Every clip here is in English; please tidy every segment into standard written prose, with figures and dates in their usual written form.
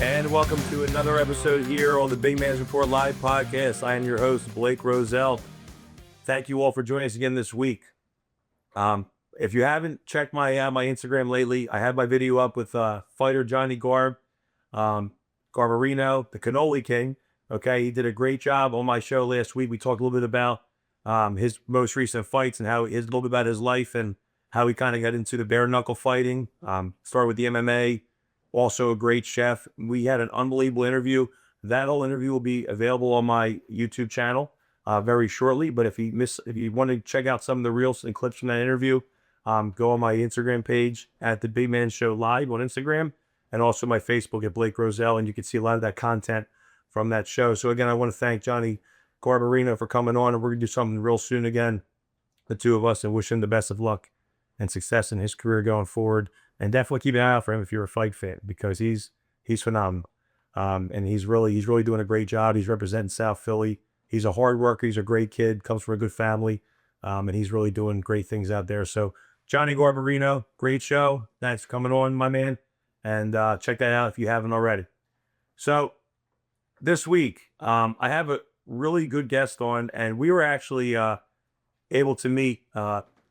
And welcome to another episode here on the Big Man's Report Live podcast. I am your host, Blake Roselle. Thank you all for joining us again this week. If you haven't checked my Instagram lately, I had my video up with fighter Johnny Garbarino, the Cannoli King. Okay, he did a great job on my show last week. We talked a little bit about his most recent fights and a little bit about his life and how he kind of got into the bare knuckle fighting. Started with the MMA. Also a great chef. We had an unbelievable interview. That whole interview will be available on my YouTube channel very shortly. But if you want to check out some of the reels and clips from that interview, go on my Instagram page at the Big Man Show Live on Instagram, and also my Facebook at Blake Roselle, and you can see a lot of that content from that show. So again, I want to thank Johnny Garbarino for coming on, and we're gonna do something real soon again, the two of us, and wish him the best of luck and success in his career going forward. And definitely keep an eye out for him if you're a fight fan, because he's phenomenal. And he's really doing a great job. He's representing South Philly. He's a hard worker. He's a great kid, comes from a good family. And he's really doing great things out there. So Johnny Garbarino, great show. Thanks for coming on, my man. And check that out if you haven't already. So this week, I have a really good guest on, and we were actually able to meet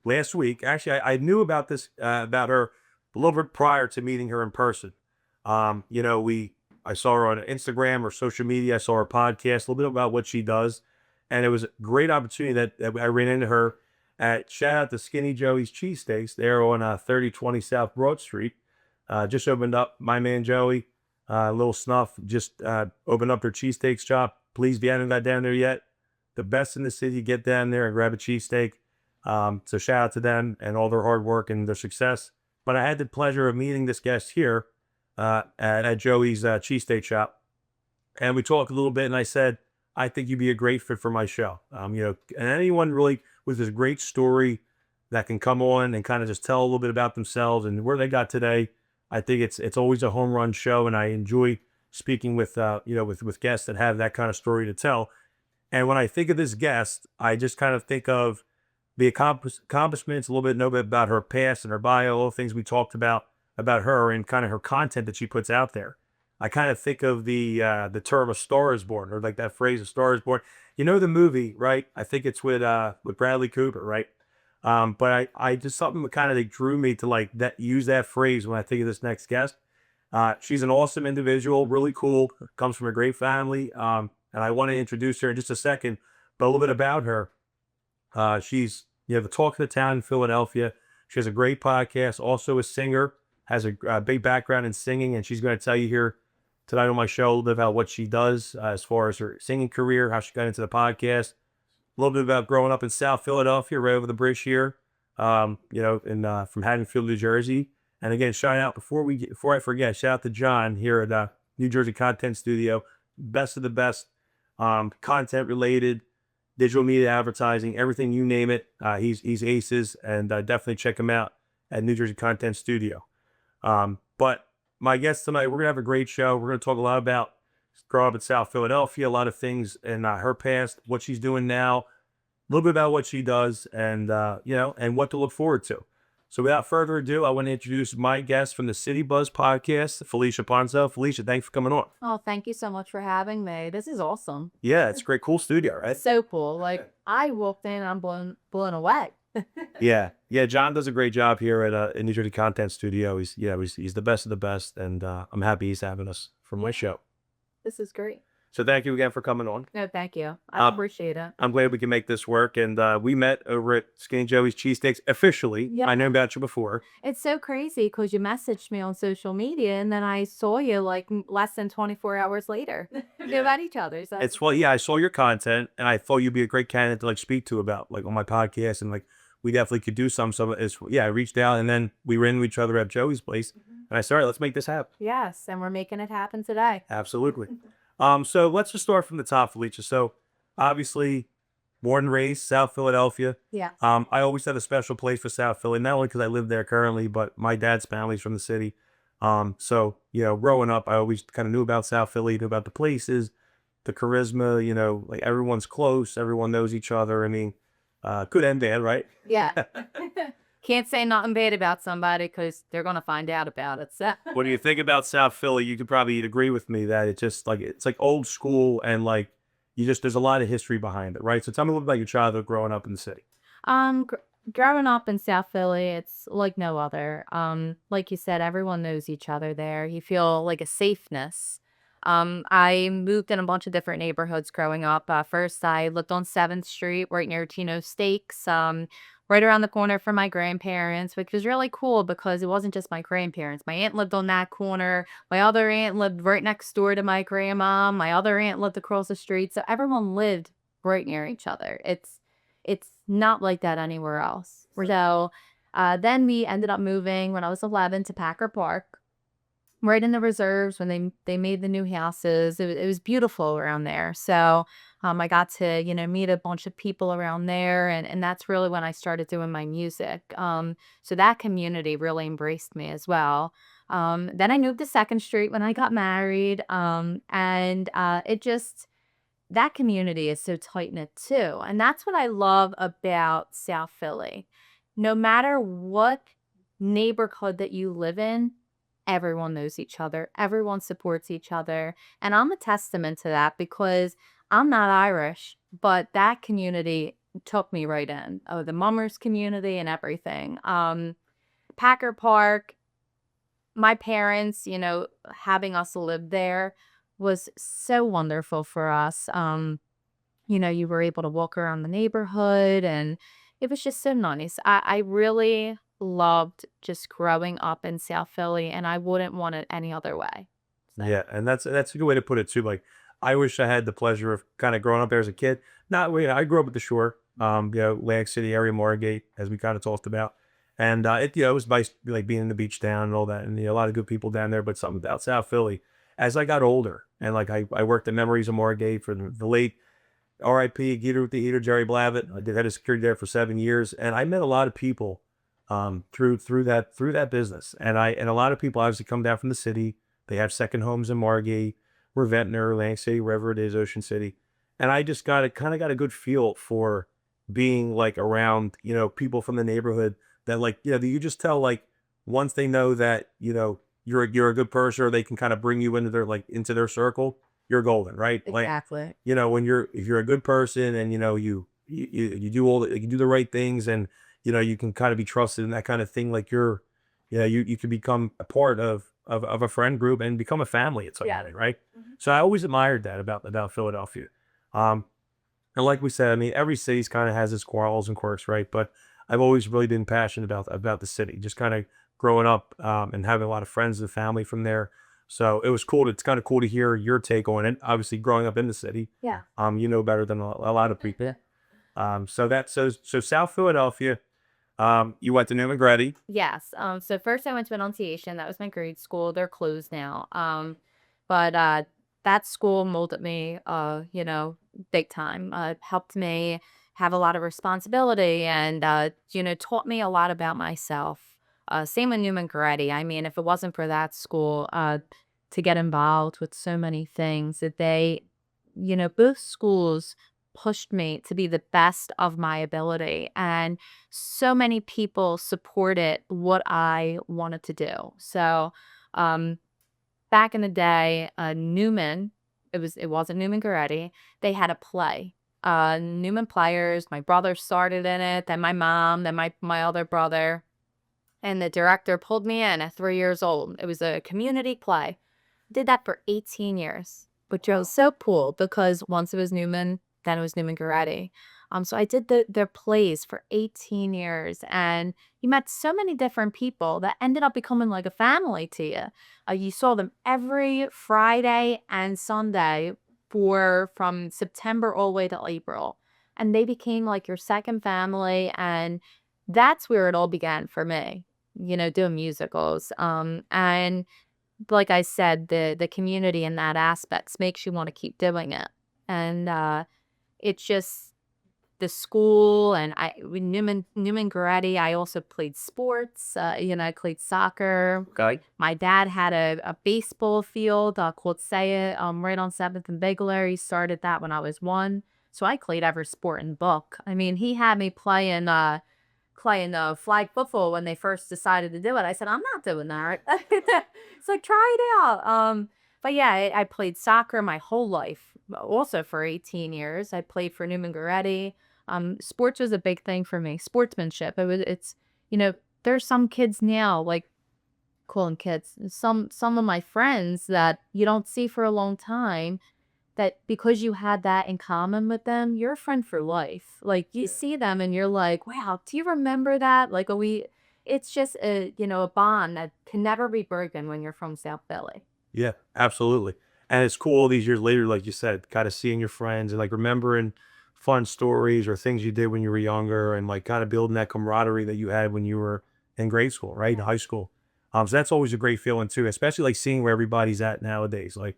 last week. Actually, I knew about this, about her a little bit prior to meeting her in person. I saw her on Instagram or social media. I saw her podcast, a little bit about what she does. And it was a great opportunity that I ran into her at, shout out to Skinny Joey's Cheesesteaks. They're on 3020 South Broad Street. Just opened up, my man Joey, Little Snuff, just opened up their cheesesteak shop. Please, if you haven't got down there yet, the best in the city, get down there and grab a cheesesteak. So shout out to them and all their hard work and their success. But I had the pleasure of meeting this guest here at Joey's cheesesteak shop. And we talked a little bit, and I said, I think you'd be a great fit for my show. And anyone really with this great story that can come on and kind of just tell a little bit about themselves and where they got today, I think it's always a home run show. And I enjoy speaking with guests that have that kind of story to tell. And when I think of this guest, I just kind of think of the accomplishments, a little bit about her past and her bio, all the things we talked about her and kind of her content that she puts out there. I kind of think of the term "a star is born," or like that phrase "a star is born." You know the movie, right? I think it's with Bradley Cooper, right? But I just something that kind of drew me to use that phrase when I think of this next guest. She's an awesome individual, really cool, comes from a great family, and I want to introduce her in just a second. But a little bit about her. She's the talk of the town in Philadelphia. She has a great podcast, also a singer, has a big background in singing, and she's going to tell you here tonight on my show a little bit about what she does as far as her singing career, how she got into the podcast, a little bit about growing up in South Philadelphia, right over the bridge here, from Haddonfield, New Jersey. And again, before I forget, shout out to John here at New Jersey Content Studio, best of the best, content related, digital media advertising, everything, you name it. He's aces, and definitely check him out at New Jersey Content Studio. But my guest tonight, we're going to have a great show. We're going to talk a lot about growing up in South Philadelphia, a lot of things in her past, what she's doing now, a little bit about what she does, and and what to look forward to. So without further ado, I want to introduce my guest from the City Buzz podcast, Felicia Punzo. Felicia, thanks for coming on. Oh, thank you so much for having me. This is awesome. Yeah, it's a great, cool studio, right? So cool. I walked in, I'm blown away. Yeah. John does a great job here at New Jersey Content Studio. He's the best of the best, and I'm happy he's having us for my show. This is great. So thank you again for coming on. No, thank you. I appreciate it. I'm glad we can make this work. And we met over at Skinny Joey's Cheesesteaks officially. Yeah. I know about you before. It's so crazy because you messaged me on social media, and then I saw you less than 24 hours later. We knew about each other. So I saw your content, and I thought you'd be a great candidate to speak to about on my podcast, and we definitely could do some of it. I reached out, and then we ran into each other at Joey's place, and I said, all right, let's make this happen. Yes, and we're making it happen today. Absolutely. So let's just start from the top, Felicia. So obviously, born and raised South Philadelphia. Yeah. I always had a special place for South Philly, not only because I live there currently, but my dad's family's from the city. So growing up, I always kind of knew about South Philly, knew about the places, the charisma. Everyone's close, everyone knows each other. I mean, good and bad, right? Yeah. Can't say nothing bad about somebody because they're gonna find out about it. So What do you think about South Philly? You could probably agree with me that it's just like it's like old school and like you just there's a lot of history behind it, right? So tell me a little about your childhood growing up in the city. Gr growing up in South Philly, it's like no other. Like you said, everyone knows each other there. You feel like a safeness. I moved in a bunch of different neighborhoods growing up. First, I lived on 7th Street, right near Tino Steaks, right around the corner from my grandparents, which was really cool because it wasn't just my grandparents. My aunt lived on that corner. My other aunt lived right next door to my grandma. My other aunt lived across the street. So everyone lived right near each other. It's not like that anywhere else. So, then we ended up moving when I was 11 to Packer Park, right in the reserves when they made the new houses. It was beautiful around there. So, I got to, meet a bunch of people around there, and that's really when I started doing my music. So that community really embraced me as well. Then I moved to 2nd Street when I got married, and, it just that community is so tight knit too. And that's what I love about South Philly. No matter what neighborhood that you live in, everyone knows each other, everyone supports each other. And I'm a testament to that because I'm not Irish, but that community took me right in. Oh, the Mummers community and everything. Packer Park, my parents, having us live there was so wonderful for us. You were able to walk around the neighborhood and it was just so nice. I really loved just growing up in South Philly and I wouldn't want it any other way. So, Yeah, and that's a good way to put it too. Like, I wish I had the pleasure of kind of growing up there as a kid. Not, I grew up at the shore, Atlantic City area, Margate, as we kind of talked about, and it was nice, like being in the beach town and all that, and a lot of good people down there. But something about South Philly, as I got older, and like I worked at Memories of Margate for the late R.I.P. Geeter with the Heater, Jerry Blavitt. I did head of security there for 7 years, and I met a lot of people through that business. And a lot of people obviously come down from the city. They have second homes in Margate, or Ventnor, Atlantic City, wherever it is, Ocean City. And I just got a good feel for being like around people from the neighborhood that like that you just tell like once they know that you're a good person or they can kind of bring you into their circle, you're golden, right? Like exactly. when if you're a good person and you do you do the right things and you can kind of be trusted and that kind of thing, like you can become a part of a friend group and become a family at some Yeah. point, right? Mhm. So I always admired that about Philadelphia. um and like we said, I mean, every city's kind of has its quarrels and quirks, right? But I've always really been passionate about the city, just kind of growing up and having a lot of friends and family from there. So it was cool. It's kind of cool to hear your take on it. Obviously, growing up in the city, Yeah. you know better than a lot of people. So South Philadelphia. You went to New McGrady. Yes. So first I went to Annunciation. That was my grade school. They're closed now. But that school molded me, big time. Helped me have a lot of responsibility and taught me a lot about myself. Same with Newman Garetti. I mean, if it wasn't for that school, to get involved with so many things that both schools pushed me to be the best of my ability. And so many people supported what I wanted to do. So, um, back in the day, Newman, it wasn't Newman Garetti. They had a play. Newman Players. My brother started in it. Then my mom. Then my other brother. And the director pulled me in at 3 years old. It was a community play. Did that for 18 years, which was so cool because once it was Newman, then it was Newman Garetti. So I did their plays for 18 years, and you met so many different people that ended up becoming like a family to you. You saw them every Friday and Sunday from September all the way to April, and they became like your second family, and that's where it all began for me. Doing musicals, and like I said, the community in that aspects makes you wanna keep doing it, and, it's just the school and with Newman Garetti, I also played sports, I played soccer. Okay. My dad had a baseball field, called Say It, right on 7th and Bigler. He started that when I was 1, so I played every sport in the book. I mean, he had me playing, playing flag football when they first decided to do it. I said, I'm not doing that. It's like, try it out. But yeah, I played soccer my whole life, also for 18 years. I played for Newman Goretti. Sports was a big thing for me. Sportsmanship. It's, you know, there's some kids now, like calling kids, some of my friends that you don't see for a long time, that because you had that in common with them, you're a friend for life. Like you see them and you're like, wow, do you remember that? Like, it's just a, a bond that can never be broken when you're from South Philly. Yeah, absolutely. And it's cool all these years later, like you said, kind of seeing your friends and like remembering fun stories or things you did when you were younger and like kind of building that camaraderie that you had when you were in grade school, right? In high school. So that's always a great feeling too, especially like seeing where everybody's at nowadays, like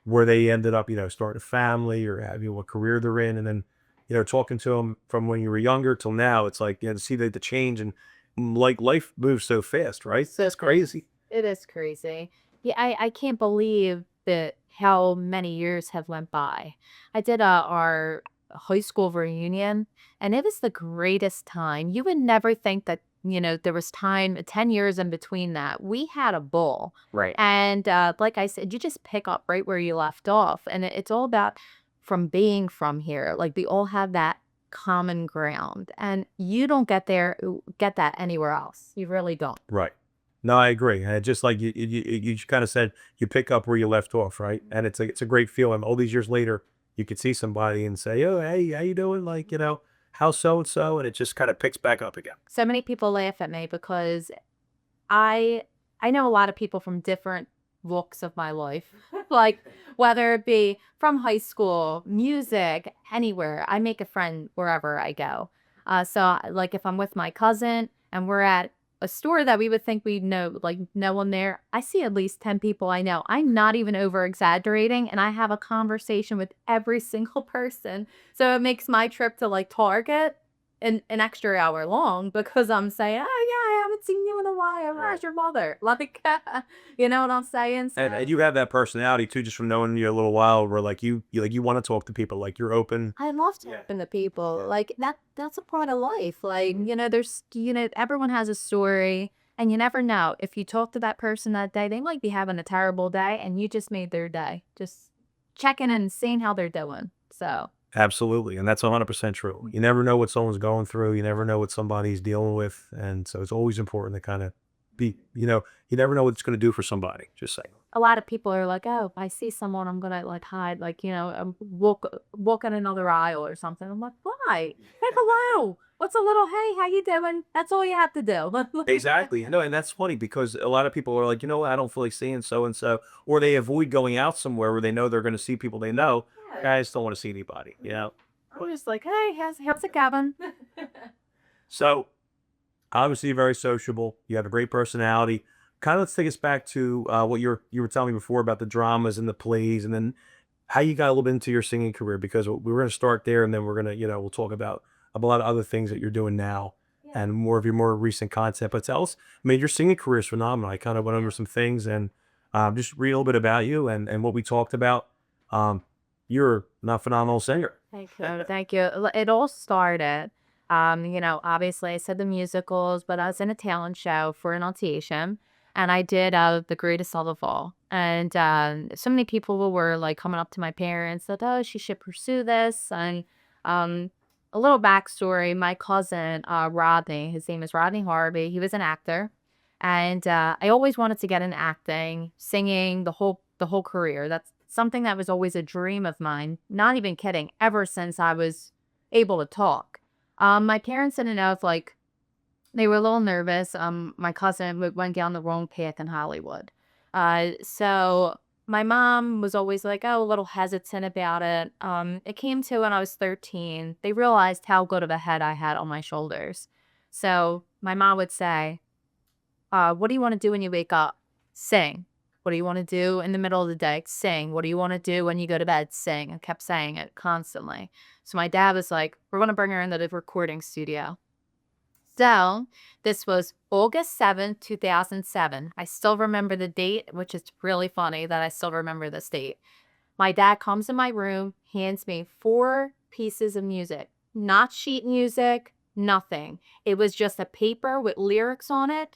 where they ended up, starting a family or having what career they're in. And then, talking to them from when you were younger till now, it's like, to see the change and like life moves so fast, right? That's crazy. It is crazy. Yeah, I can't believe that how many years have went by. I did our high school reunion, and it was the greatest time. You would never think that, there was time, 10 years in between that. We had a ball. Right. And like I said, you just pick up right where you left off. And it's all about from being from here. Like we all have that common ground. And you don't get that anywhere else. You really don't. Right. No, I agree. And just like you kind of said, you pick up where you left off, right? And it's a great feeling. All these years later, you could see somebody and say, "Oh, hey, how you doing?" Like, how's so and so, and it just kind of picks back up again. So many people laugh at me because I I know a lot of people from different walks of my life. Like whether it be from high school, music, anywhere. I make a friend wherever I go. Like if I'm with my cousin and we're at a store that we would think we know, like no one there, I see at least 10 people I know. I'm not even over exaggerating, and I have a conversation with every single person. So it makes my trip to like Target an extra hour long because I'm saying, "Oh, yeah, I haven't seen you in a while. Where's your mother?" Like, you know what I'm saying? And you have that personality too, just from knowing you a little while, where like you want to talk to people, like you're open. I love Yeah. talking to people. Like that's a part of life. Like, there's everyone has a story, and you never know. If you talk to that person that day, they might be having a terrible day and you just made their day. Just checking in and seeing how they're doing. So Absolutely, and that's 100% true. You never know what someone's going through. You never know what somebody's dealing with, and so it's always important to kind of be. You never know what it's going to do for somebody. Just saying. a lot of people are like, "Oh, if I see someone, I'm gonna like hide, like walk in another aisle or something." I'm like, "Why? Hey, hello. What's a little hey? How you doing?" That's all you have to do. Exactly. No, and that's funny because a lot of people are like, what, I don't feel like seeing so and so, or they avoid going out somewhere where they know they're going to see people they know. Yeah. I just don't want to see anybody. I'm just like, "Hey, how's it going?" So obviously you're very sociable. You have a great personality. Kind of let's take us back to what you were telling me before about the dramas and the plays, and then how you got a little bit into your singing career. Because we were going to start there, and then we're gonna, we'll talk about a lot of other things that you're doing now Yeah. and more of your more recent content. But tell us, I mean, your singing career is phenomenal. I kind of went over some things and just read a little bit about you and what we talked about. You're a phenomenal singer. Thank you. Thank you. It all started, obviously I said the musicals, but I was in a talent show for Annunciation, and I did The Greatest of All. And so many people were like coming up to my parents that, oh, she should pursue this. And um, a little backstory, my cousin, Rodney, his name is Rodney Harvey, he was an actor. And I always wanted to get into acting, singing, the whole career. That's something that was always a dream of mine. Not even kidding. Ever since I was able to talk. My parents didn't know if like they were a little nervous. My cousin went down the wrong path in Hollywood. So my mom was always like, oh, a little hesitant about it. It came to when I was 13. They realized how good of a head I had on my shoulders. So my mom would say, what do you want to do when you wake up? Sing. What do you want to do in the middle of the day? Sing. What do you want to do when you go to bed? Sing. I kept saying it constantly. So my dad was like, we're going to bring her into the recording studio. So this was August 7th, 2007. I still remember the date, which is really funny that I still remember this date. My dad comes in my room, hands me 4 pieces of music, not sheet music, Nothing. It was just a paper with lyrics on it,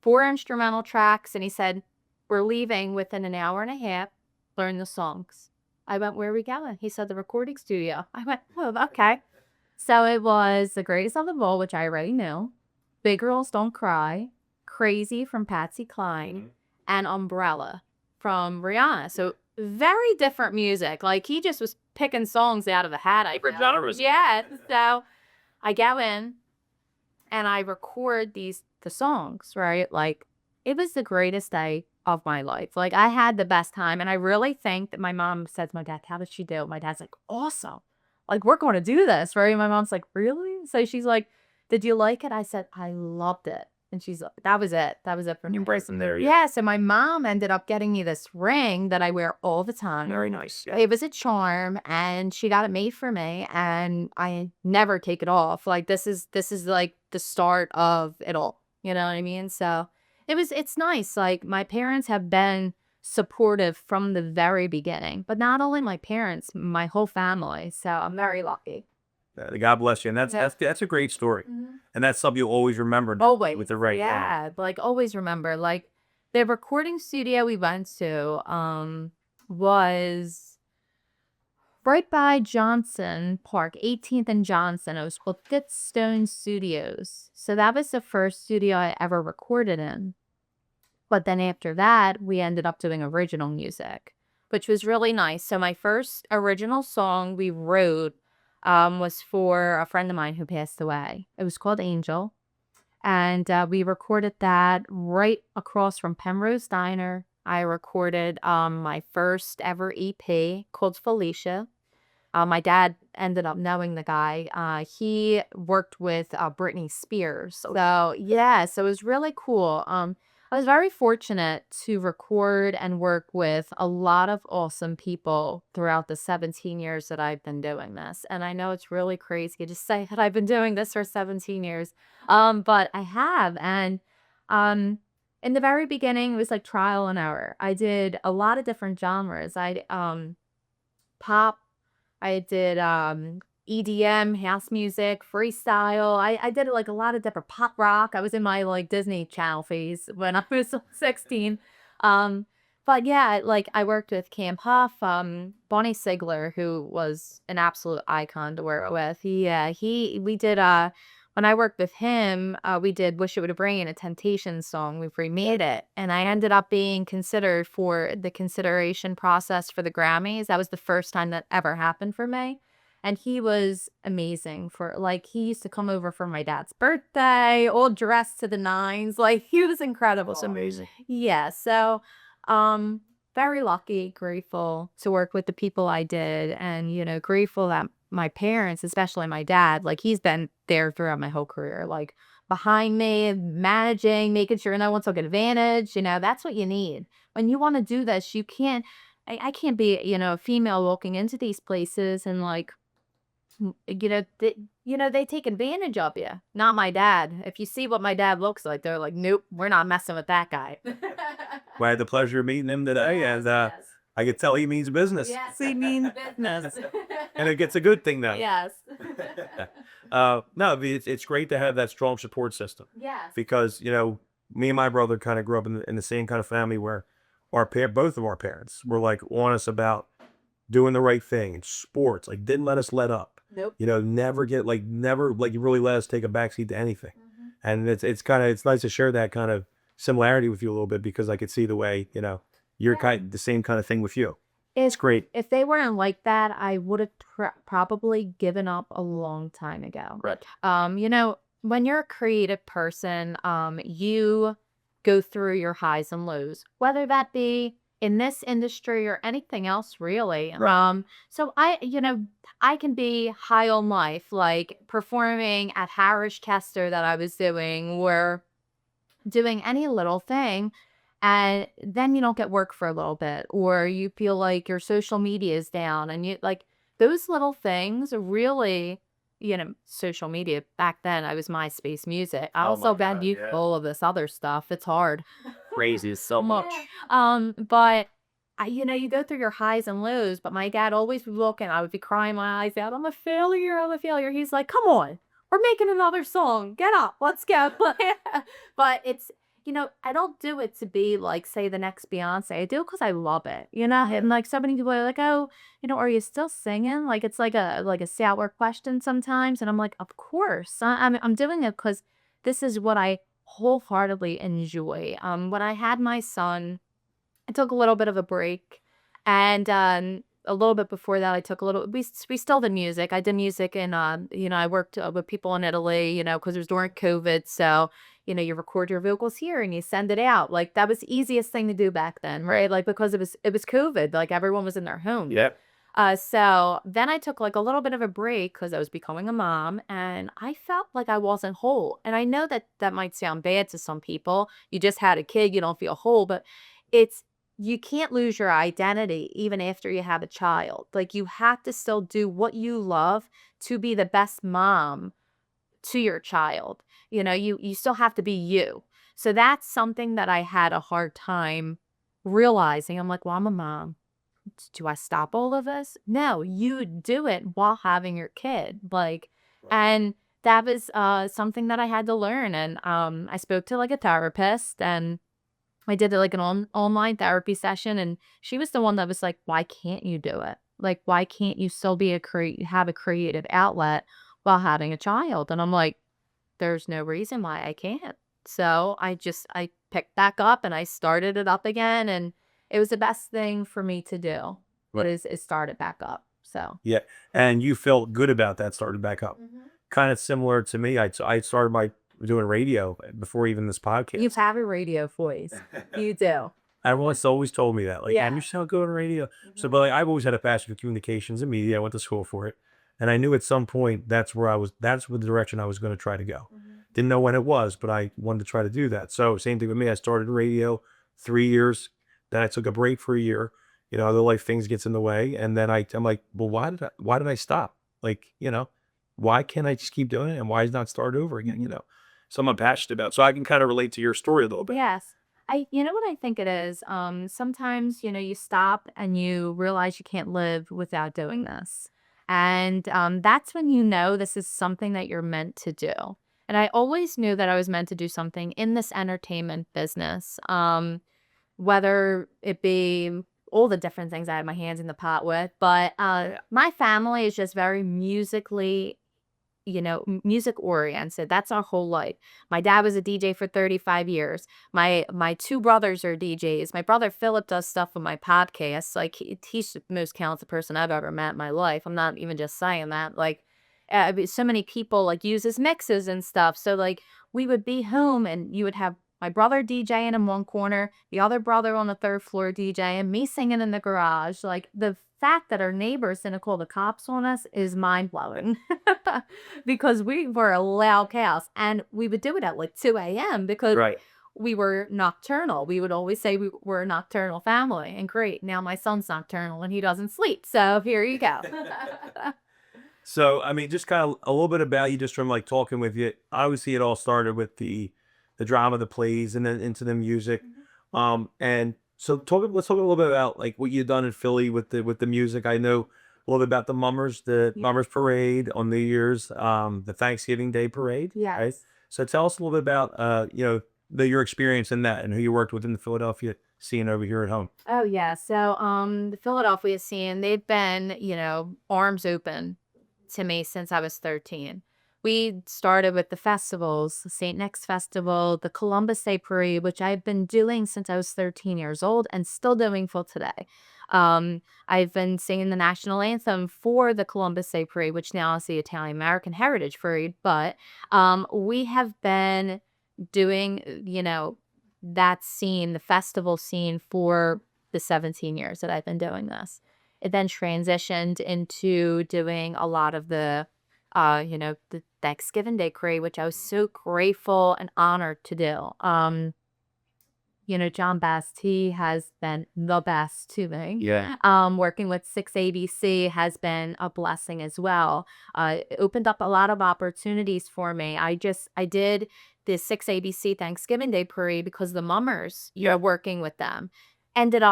4 instrumental tracks, and he said, "We're leaving within an hour and a half. Learn the songs." I went, "Where are we going?" He said, "The recording studio." I went, "Oh, okay." So it was The Greatest of Them All, which I already knew, Big Girls Don't Cry, Crazy from Patsy Cline, and Umbrella from Rihanna. So very different music. Like, he just was picking songs out of a hat, I Different guess. genres. Yeah. So I go in and I record the songs, right? Like, it was the greatest day of my life. Like, I had the best time, and I really think that my mom said to my dad, "How did she do?" My dad's like, "Awesome. Like, we're going to do this," right? My mom's like, "Really?" So she's like, "Did you like it?" I said, "I loved it." And she's like, "That was it. That was it for me." You embrace them there. Yeah, so my mom ended up getting me this ring that I wear all the time. Very nice. Yeah. It was a charm, and she got it made for me, and I never take it off. Like, this is like the start of it all. You know what I mean? So it's nice. Like, my parents have been supportive from the very beginning, but not only my parents, my whole family. So I'm very lucky. God bless you. And Yeah. that's a great story. And that's something you'll always remember now Always. with the right hand. Yeah. Like, always remember, like, the recording studio we went to was right by Johnson Park, 18th and Johnson. It was called Fifth Stone Studios. So that was the first studio I ever recorded in. But then after that, we ended up doing original music, which was really nice. So my first original song we wrote was for a friend of mine who passed away. It was called Angel. And we recorded that right across from Penrose Diner. I recorded my first ever EP called Felicia. My dad ended up knowing the guy. He worked with Britney Spears. So yeah, so it was really cool. I was very fortunate to record and work with a lot of awesome people throughout the 17 years that I've been doing this. And I know it's really crazy to say that I've been doing this for 17 years. But I have. And in the very beginning, it was like trial and error. I did a lot of different genres. I pop, I did EDM, house music, freestyle. I did like a lot of different pop rock. I was in my like Disney Channel phase when I was 16. Um, but yeah, like I worked with Cam Huff, Bonnie Sigler, who was an absolute icon to work with. We did when I worked with him, we did Wish It Would Have Rained, a Temptations song. We remade it. And I ended up being considered for the consideration process for the Grammys. That was the first time that ever happened for me. And he was amazing for like he used to come over for my dad's birthday, all dressed to the nines. Like he was incredible. It's amazing. Yeah, so very lucky, grateful to work with the people I did, and grateful that my parents, especially my dad, like he's been there throughout my whole career, like behind me, managing, making sure no one took advantage. That's what you need. When you want to do this, you can't I can't be, a female walking into these places and like they take advantage of you. Not my dad. If you see what my dad looks like, they're like, "Nope, we're not messing with that guy." Well, I had the pleasure of meeting him today, and I could tell he means business. Yes, he means business. And it's a good thing, though. Yes. No, it's great to have that strong support system Yes. because, me and my brother kind of grew up in the same kind of family where both of our parents were like on us about doing the right thing in sports, like didn't let us let up. Nope. Never like you really let us take a backseat to anything. And it's nice to share that kind of similarity with you a little bit because I could see the way, you're the same kind of thing with you. It's great. If they weren't like that, I would have probably given up a long time ago. Right. When you're a creative person, you go through your highs and lows, whether that be in this industry or anything else really. Right. So I can be high on life, like performing at Harris Kester that I was doing, or doing any little thing, and then you don't get work for a little bit, or you feel like your social media is down, and you like those little things really, social media back then, I was MySpace Music. I Oh also my been God, used yeah. all of this other stuff. It's hard. Crazy so much. But you go through your highs and lows, but my dad always would look and I would be crying my eyes out. I'm a failure. I'm a failure. He's like, come on, we're making another song. Get up, let's go. But it's, I don't do it to be like, say, the next Beyonce. I do it because I love it, And like so many people are like, oh, are you still singing? Like it's like a sour question sometimes, and I'm like, of course. I'm doing it because this is what I wholeheartedly enjoy. When I had my son, I took a little bit of a break, and a little bit before that, I took a little. We still did music. I did music, and I worked with people in Italy, because it was during COVID. So you record your vocals here and you send it out. Like that was the easiest thing to do back then, right? Like because it was COVID, like everyone was in their home. Yeah. So then I took like a little bit of a break because I was becoming a mom, and I felt like I wasn't whole. And I know that that might sound bad to some people. You just had a kid, you don't feel whole, but it's you can't lose your identity even after you have a child. Like you have to still do what you love to be the best mom to your child. You still have to be you. So that's something that I had a hard time realizing. I'm like, well, I'm a mom. Do I stop all of this? No, you do it while having your kid. Like, and that was something that I had to learn. And I spoke to like a therapist, and I did like an online therapy session, and she was the one that was like, why can't you do it? Like, why can't you still be have a creative outlet while having a child? And I'm like, there's no reason why I can't. So I picked back up and I started it up again, and it was the best thing for me to do. Right. Is start it back up. So Yeah. And you felt good about that starting back up. Kind of similar to me. I started my doing radio before even this you podcast. have a radio voice. You do. Everyone's always told me that, like, Yeah. and you sound good on radio. So, but like, I've always had a passion for communications and media. I went to school for it, and I knew at some point that's the direction I was going to try to go. Didn't know when it was, but I wanted to try to do that. So, same thing with me. I started radio 3 years, then I took a break for a year. Other life things gets in the way, and then I'm like, well, why did I stop? Like, why can't I just keep doing it, and why not start over again? So I'm passionate about. So I can kind of relate to your story a little bit. Yes. You know what I think it is? Sometimes, you stop and you realize you can't live without doing this. And that's when you know this is something that you're meant to do. And I always knew that I was meant to do something in this entertainment business, whether it be all the different things I had my hands in the pot with. But my family is just very musically music oriented. That's our whole life. My dad was a DJ for 35 years. My two brothers are DJs. My brother Philip does stuff with my podcast. Like he's the most talented person I've ever met in my life. I'm not even just saying that. Like so many people like use his mixes and stuff. So like we would be home and you would have my brother DJing in one corner, the other brother on the third floor DJing, me singing in the garage. Like the fact that our neighbors didn't call the cops on us is mind blowing because we were a loud chaos, and we would do it at like 2 a.m. because Right. we were nocturnal. We would always say we were a nocturnal family, and great. Now my son's nocturnal and he doesn't sleep. So here you go. So, I mean, just kind of a little bit about you, just from like talking with you. Obviously, it all started with the drama, the plays, and then into the music. And so let's talk a little bit about like what you've done in Philly with the music. I know a little bit about the Yeah. Mummers Parade on New Year's, the Thanksgiving Day Parade. Right? Yes. So tell us a little bit about your experience in that and who you worked with in the Philadelphia scene over here at home. Oh yeah. So the Philadelphia scene, they've been, arms open to me since I was 13. We started with the festivals, the St. Nick's Festival, the Columbus Day Parade, which I've been doing since I was 13 years old and still doing till today. I've been singing the national anthem for the Columbus Day Parade, which now is the Italian American Heritage Parade. But we have been doing, that scene, the festival scene, for the 17 years that I've been doing this. It then transitioned into doing a lot of the Thanksgiving Day Parade, which I was so grateful and honored to do. John Best, he has been the best to me. Yeah. Working with 6ABC has been a blessing as well. It opened up a lot of opportunities for me. I did the 6ABC Thanksgiving Day Parade because the Mummers, you're working with them, they ended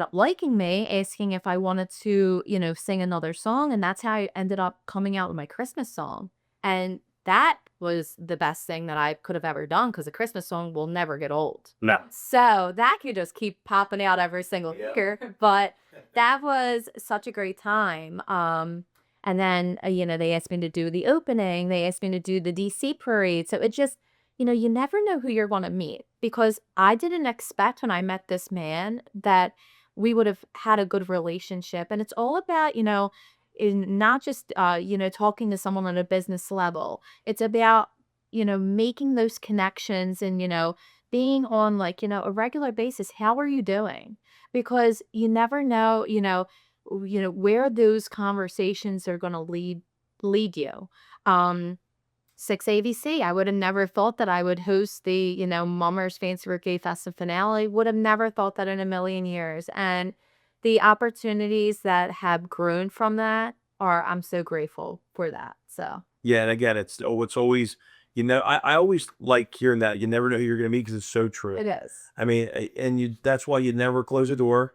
up liking me, asking if I wanted to, sing another song. And that's how I ended up coming out with my Christmas song. And that was the best thing that I could have ever done because a Christmas song will never get old. No. So that could just keep popping out every single year. But that was such a great time. And then, they asked me to do the opening. They asked me to do the DC parade. So it just, you never know who you're going to meet because I didn't expect when I met this man that we would have had a good relationship. And it's all about, in not just, talking to someone on a business level. It's about, making those connections and, being on like, a regular basis. How are you doing? Because you never know, where those conversations are going to lead you. Um, 6ABC, I would have never thought that I would host the, Mummers Fancy Birthday Festive finale. Would have never thought that in a million years. And the opportunities that have grown from that I'm so grateful for that. So Yeah, and again, it's always, I always like hearing that. You never know who you're gonna meet because it's so true. it is. I mean, and that's why you never close a door,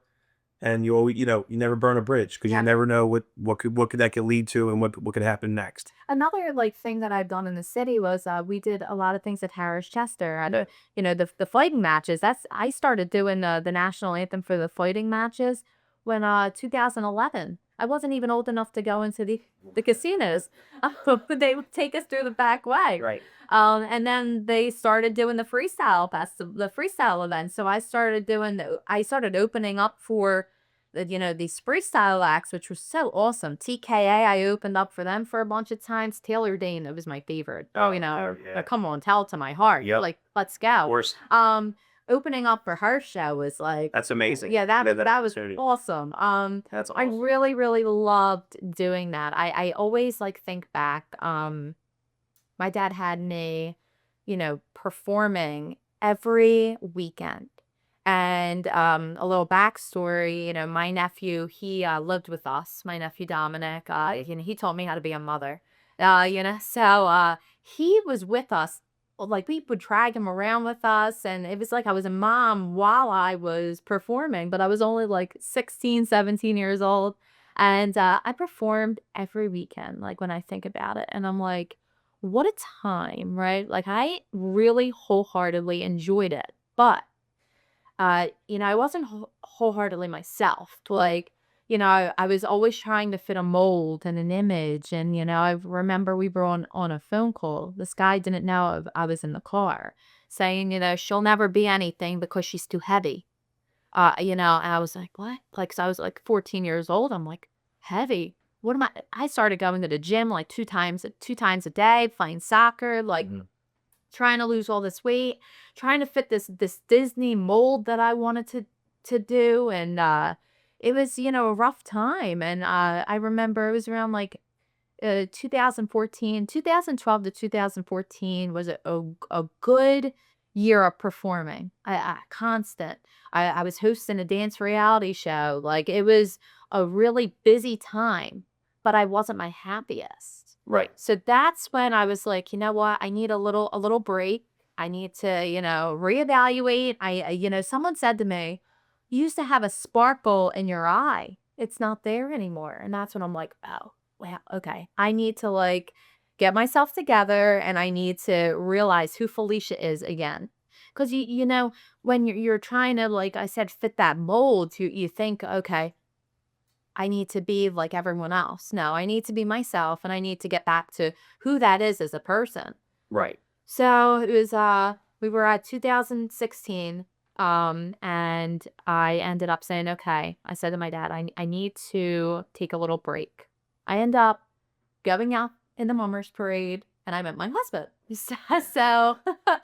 and you always, you never burn a bridge because you Yeah. never know what could that could lead to and what could happen next. Another like thing that I've done in the city was we did a lot of things at Harris Chester. I don't, the fighting matches. I started doing the national anthem for the fighting matches when 2011. I wasn't even old enough to go into the casinos. But they would take us through the back way. Right. And then they started doing the the freestyle event. So I started opening up for these freestyle acts, which was so awesome. TKA, I opened up for them for a bunch of times. Taylor Dane was my favorite. Oh, yeah. Come on, tell it to my heart. Yep. Like, let's go. Course. Opening up for her show was like, That's amazing. yeah, that was opportunity. awesome. That's I awesome. really, really loved doing that. I always like think back. My dad had me, performing every weekend. And a little backstory, my nephew, he lived with us, my nephew Dominic. He taught me how to be a mother. So he was with us. Like we would drag him around with us, and it was like I was a mom while I was performing, but I was only like 16, 17 years old. And I performed every weekend, like when I think about it. And I'm like, what a time, right? Like I really wholeheartedly enjoyed it. But I wasn't wholeheartedly myself. Like, I was always trying to fit a mold and an image. And, I remember we were on a phone call. This guy didn't know I was in the car saying, she'll never be anything because she's too heavy. And I was like, what? Like, so I was like 14 years old. I'm like, heavy. What am I started going to the gym like two times a day, playing soccer, like trying to lose all this weight, trying to fit this Disney mold that I wanted to do. And it was, a rough time. And I remember it was around like 2014, 2012 to 2014 was a good year of performing. I constant. I was hosting a dance reality show. Like it was a really busy time, but I wasn't my happiest. Right. So that's when I was like, you know what? I need a little break. I need to, reevaluate. Someone said to me, you used to have a sparkle in your eye. It's not there anymore. And that's when I'm like, oh, well, okay. I need to like get myself together and I need to realize who Felicia is again. Because when you're trying to, like I said, fit that mold, you think, okay, I need to be like everyone else. No, I need to be myself and I need to get back to who that is as a person. Right. So it was we were at 2016 and I ended up saying, okay, I said to my dad, I need to take a little break. I end up going out in the mummers parade and I met my husband. So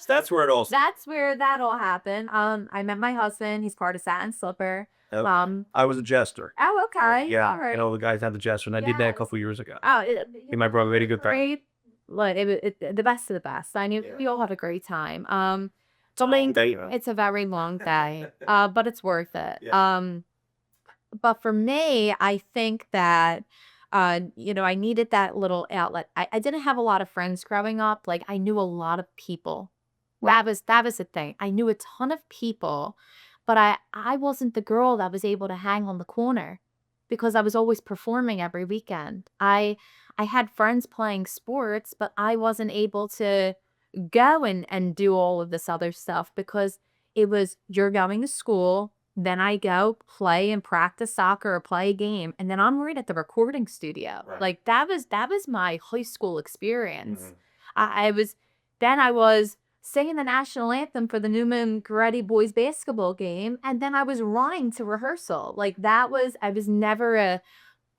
That's where it all. that's where that all happened. I met my husband. He's part of Satin Slipper. I was a jester. Oh, okay. Yeah, All right. the guys had the jester, and I did that a couple years ago. Oh, Me and my brother had a good time. great. Like the best of the best. I knew we all had a great time. It's a very long day. But it's worth it. Yeah. But for me, I think that I needed that little outlet. I didn't have a lot of friends growing up. Like I knew a lot of people. That was the thing. I knew a ton of people, but I wasn't the girl that was able to hang on the corner. because I was always performing every weekend. I had friends playing sports, but I wasn't able to go and do all of this other stuff because it was you're going to school, then I go play and practice soccer or play a game, and then I'm right at the recording studio. Right. Like that was my high school experience. Mhm. I was singing the national anthem for the Newman Goretti boys basketball game, and then I was running to rehearsal. Like I was never a,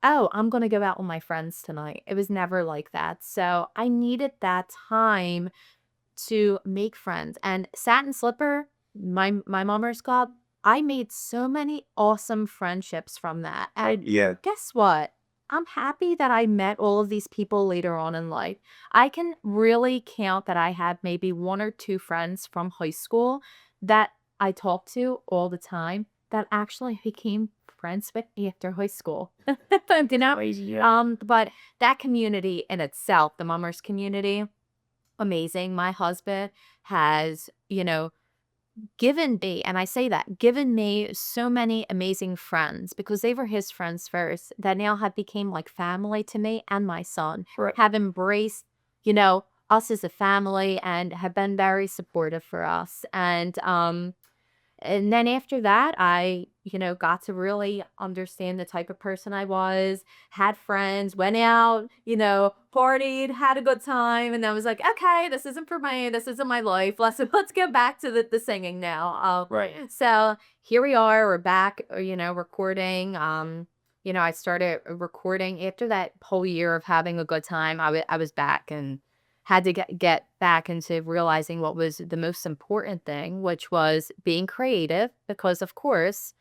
oh, I'm gonna go out with my friends tonight. It was never like that. So I needed that time to make friends. And Satin Slipper, my Mummers Club, I made so many awesome friendships from that. And Yeah. guess what? I'm happy that I met all of these people later on in life. I can really count that I had maybe one or two friends from high school that I talk to all the time that actually became friends with me after high school. You know? Crazy, yeah. But that community in itself, the Mummers community, amazing. My husband has, given me, and I say that, given me so many amazing friends because they were his friends first that now have became like family to me and my son, Right. have embraced, us as a family and have been very supportive for us. And then after that, I, got to really understand the type of person I was, had friends, went out, partied, had a good time. And I was like, okay, this isn't my life. Let's get back to the singing now. Right. So here we are, we're back, recording. I started recording after that whole year of having a good time. I was back and had to get back into realizing what was the most important thing, which was being creative because, of course,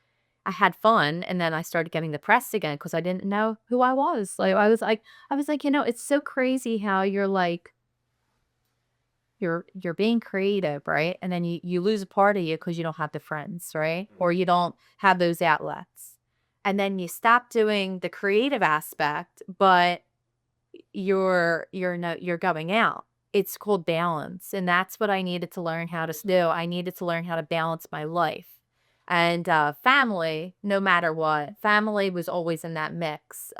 I had fun, and then I started getting depressed again because I didn't know who I was. Like, I was like, it's so crazy how you're like you're being creative, right? And then you lose a part of you because you don't have the friends, right? Or you don't have those outlets. And then you stop doing the creative aspect, but you're going out. It's called balance, and that's what I needed to learn how to do. I needed to learn how to balance my life. And family, no matter what, family was always in that mix.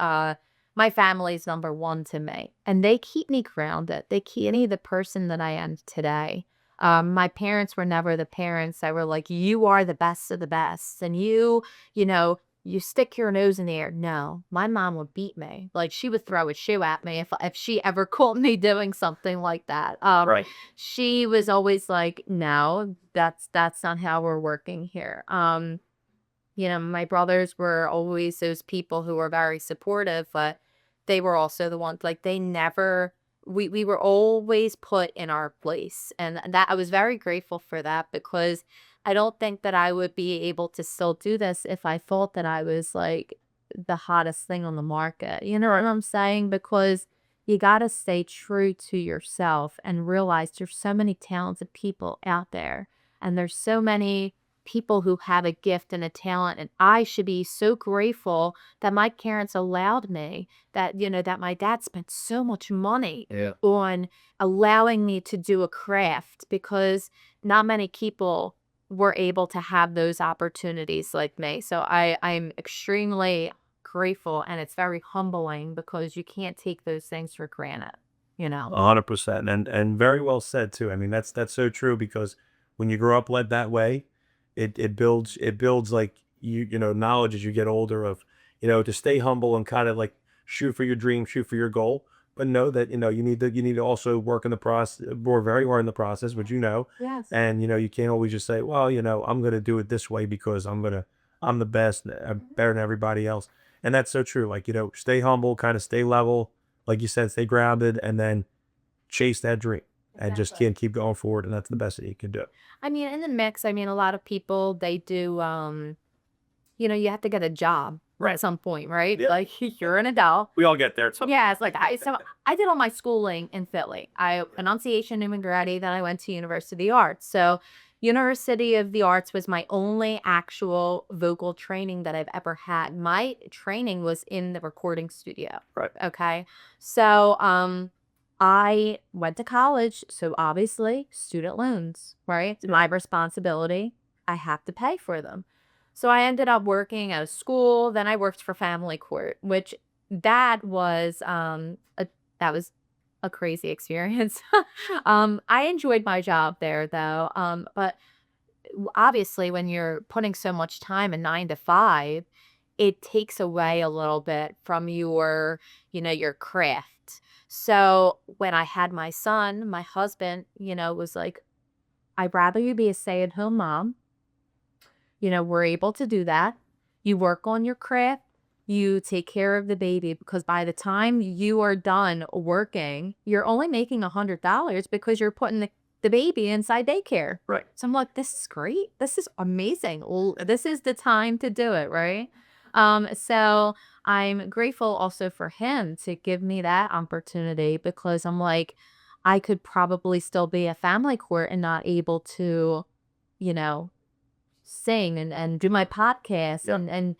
My family's number one to me, and they keep me grounded. They keep me the person that I am today. My parents were never the parents that were like, you are the best of the best, and you know, you stick your nose in the air. No, my mom would beat me. Like she would throw a shoe at me if she ever caught me doing something like that. Right. She was always like, no, that's not how we're working here. My brothers were always those people who were very supportive, but they were also the ones like they never we were always put in our place. And that I was very grateful for that because I don't think that I would be able to still do this if I thought that I was like the hottest thing on the market. You know what I'm saying? Because you got to stay true to yourself and realize there's so many talented people out there and there's so many people who have a gift and a talent, and I should be so grateful that my parents allowed me, that my dad spent so much money Yeah. on allowing me to do a craft because not many people were able to have those opportunities like me. So I'm extremely grateful, and it's very humbling because you can't take those things for granted, you know. 100%, and very well said too. I mean, that's so true because when you grow up led that way, it builds like knowledge as you get older of to stay humble and kind of like shoot for your dream, shoot for your goal, but know that you need to also work in the process, work very hard in the process, which Yes. and you can't always just say, well, I'm gonna do it this way because I'm the best, I'm better than everybody else, and that's so true. Like stay humble, kind of stay level, like you said, stay grounded, and then chase that dream and just Exactly. can't keep going forward. And that's the best that you can do. I mean, in the mix, I mean, a lot of people, they do, you have to get a job at some point, right? Yeah. Like you're an adult. We all get there. So Yeah, it's like I did all my schooling in Philly. I Annunciation Newman Goretti, then I went to University of the Arts. So University of the Arts was my only actual vocal training that I've ever had. My training was in the recording studio. right. Okay. So I went to college, so obviously student loans, right? It's my responsibility. I have to pay for them. So I ended up working at a school, then I worked for Family Court, which that was, that was a crazy experience. I enjoyed my job there though, but obviously when you're putting so much time in 9 to 5, it takes away a little bit from your, your craft. So when I had my son, my husband, was like, "I'd rather you be a stay-at-home mom. We're able to do that. You work on your craft, you take care of the baby because by the time you are done working, you're only making $100 because you're putting the baby inside daycare." Right. So I'm like, this is great. This is amazing. This is the time to do it, right? So I'm grateful also for him to give me that opportunity because I'm like, I could probably still be a family court and not able to, you know, sing and do my podcast Yeah. and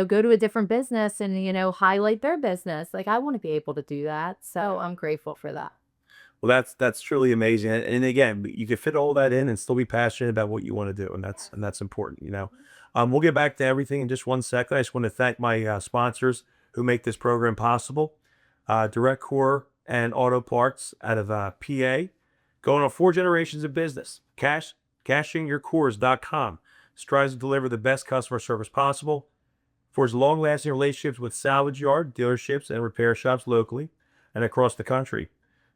go to a different business and highlight their business. Like I want to be able to do that. So I'm grateful for that. Well, that's truly amazing, and again, you can fit all that in and still be passionate about what you wanna do, and that's important, you know? We'll get back to everything in just one second. I just wanna thank my, sponsors who make this program possible. Direct Core and Auto Parts out of, PA, going on 4 generations of business. Cashingyourcores.com strives to deliver the best customer service possible, forge long-lasting relationships with salvage yard, dealerships, and repair shops locally and across the country.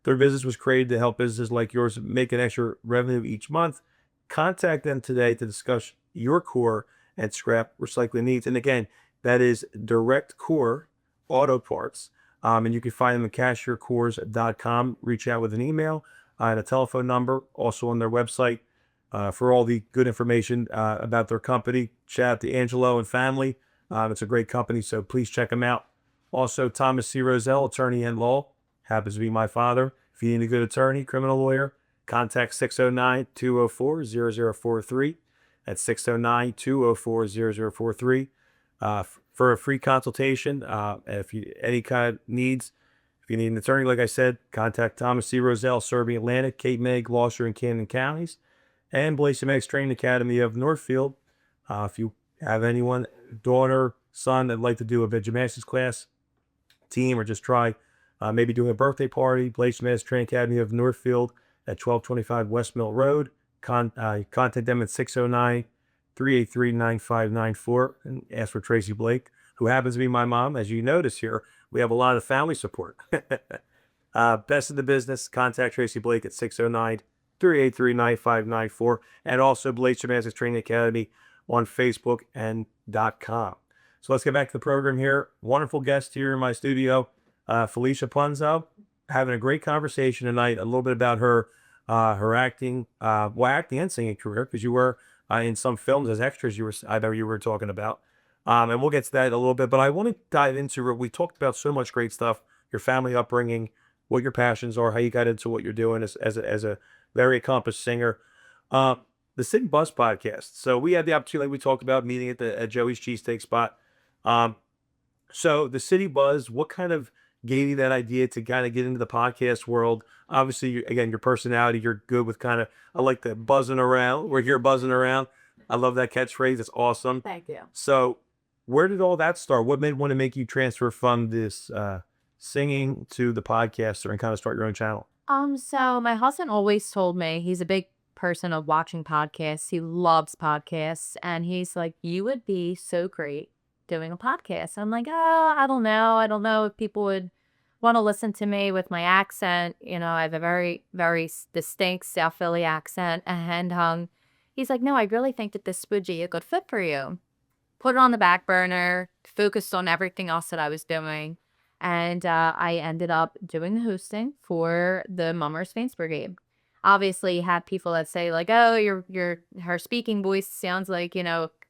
Their business was created to help businesses like yours make an extra revenue each month. Contact them today to discuss your core and scrap recycling needs. And again, that is Direct Core Auto Parts. And you can find them at cashiercores.com. Reach out with an email and a telephone number, also on their website for all the good information about their company. Shout out to Angelo and family. It's a great company, so please check them out. Also, Thomas C. Roselle, attorney and law, happens to be my father. If you need a good attorney, criminal lawyer, contact 609-204-0043. That's 609-204-0043 for a free consultation. If you any kind of needs, if you need an attorney, like I said, contact Thomas C. Roselle, serving Atlantic, Cape May, Gloucester, and Camden counties, and Blaze MX Training Academy of Northfield. If you have anyone, daughter, son, that'd like to do a gymnastics class, team, or just try maybe doing a birthday party, Blaze MX Training Academy of Northfield at 1225 West Mill Road. Contact them at 609-383-9594 and ask for Tracy Blake, who happens to be my mom. As you notice here, we have a lot of family support. Best in the business, contact Tracy Blake at 609-383-9594 and also Blaze Gymnastics Training Academy on Facebook and .com. So let's get back to the program here. Wonderful guest here in my studio, Felicia Punzo, having a great conversation tonight. A little bit about her acting, acting and singing career, because you were in some films as extras. I know you were talking about, and we'll get to that in a little bit. But I want to dive into it. We talked about so much great stuff: your family upbringing, what your passions are, how you got into what you're doing as a very accomplished singer. The City Buzz podcast. So we had the opportunity, like we talked about, meeting at Joey's Cheesesteak spot. Um, so the City Buzz, what kind of gave you that idea to kind of get into the podcast world? Obviously, again, your personality, you're good with kind of, I like the buzzing around. We're here buzzing around. I love that catchphrase. It's awesome. Thank you. So where did all that start? What made want to make you transfer from this singing to the podcaster and kind of start your own channel? So my husband always told me he's a big person of watching podcasts. He loves podcasts. And he's like, you would be so great doing a podcast. I'm like, oh, I don't know. I don't know if people would want to listen to me with my accent. I have a very, very distinct South Philly accent. And he's like, no, I really think that this would be a good fit for you. Put it on the back burner, focused on everything else that I was doing. And I ended up doing the hosting for the Mummers Faints Brigade. Obviously, you have people that say like, "Oh, her speaking voice sounds like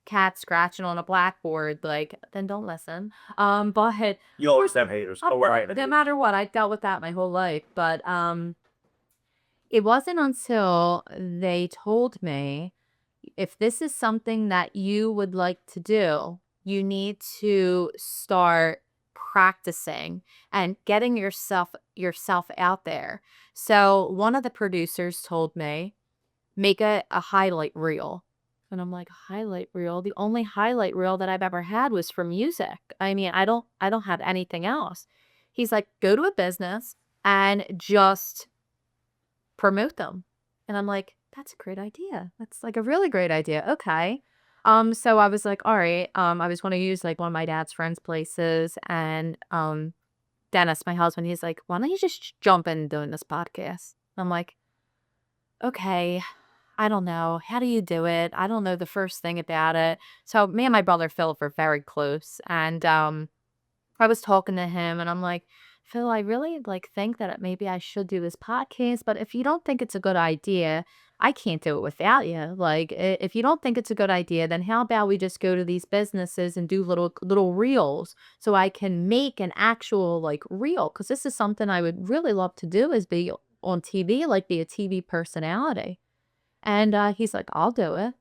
cat scratching on a blackboard." Like, then don't listen. But You always have haters. Oh, right. no matter what, I dealt with that my whole life. But it wasn't until they told me, if this is something that you would like to do, you need to start practicing and getting yourself out there. So one of the producers told me, make a highlight reel. And I'm like, highlight reel? The only highlight reel that I've ever had was for music. I mean, I don't have anything else. He's like, go to a business and just promote them. And I'm like, that's a great idea. That's like a really great idea. Okay. So I was like, all right. I was going to use like one of my dad's friends' places, and Dennis, my husband, he's like, why don't you just jump in doing this podcast? I'm like, okay, I don't know. How do you do it? I don't know the first thing about it. So me and my brother Philip are very close, and I was talking to him, and I'm like, Phil, I really like think that maybe I should do this podcast, but if you don't think it's a good idea, I can't do it without you. Like, if you don't think it's a good idea, then how about we just go to these businesses and do little reels so I can make an actual like reel? Because this is something I would really love to do, is be on TV, like be a TV personality. And he's like, I'll do it.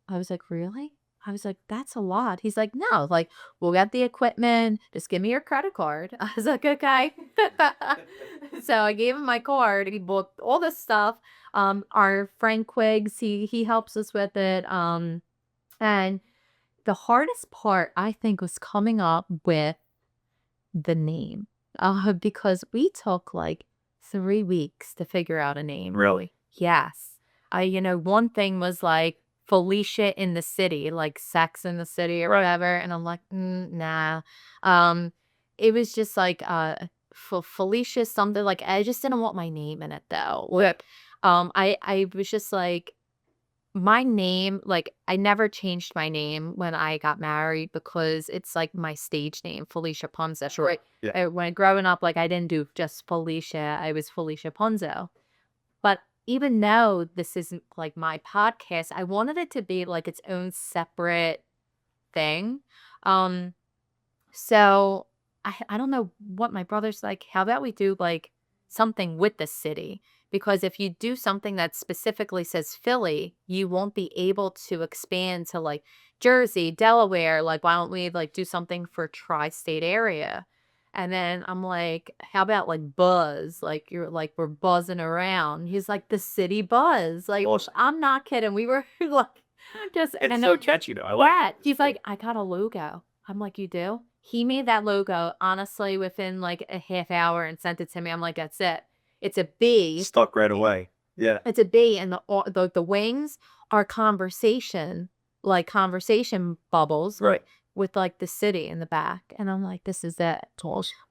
I was like, "Really?" I was like, "That's a lot." He's like, "No, like, we'll get the equipment. Just give me your credit card." I was like, "Okay." So I gave him my card. He bought all this stuff. Our friend Quiggs, he helps us with it. And the hardest part, I think, was coming up with the name. Because we took like 3 weeks to figure out a name. Really? Yes. One thing was like Felicia in the City, like Sex in the City or whatever. And I'm like, nah. Um, it was just like Felicia something, like I just didn't want my name in it though. I was just like, my name, like I never changed my name when I got married because it's like my stage name, Felicia Punzo. Sure. Right. Yeah. When growing up, like I didn't do just Felicia, I was Felicia Punzo. But even though this isn't like my podcast, I wanted it to be like its own separate thing. Um, so I don't know what my brother's like. How about we do like something with the city? Because if you do something that specifically says Philly, you won't be able to expand to like Jersey, Delaware. Like, why don't we like do something for tri-state area? And then I'm like, how about like buzz? Like you're like we're buzzing around. He's like the city buzz. Like Awesome. I'm not kidding. We were like just It's and so catchy though. I like Brett, it. he's like, I got a logo. I'm like, you do? He made that logo honestly within like a half hour and sent it to me. I'm like, that's it. It's a bee. Stuck right away. Yeah. It's a bee, and the wings are conversation, like conversation bubbles Right. with like the city in the back. And I'm like, this is it.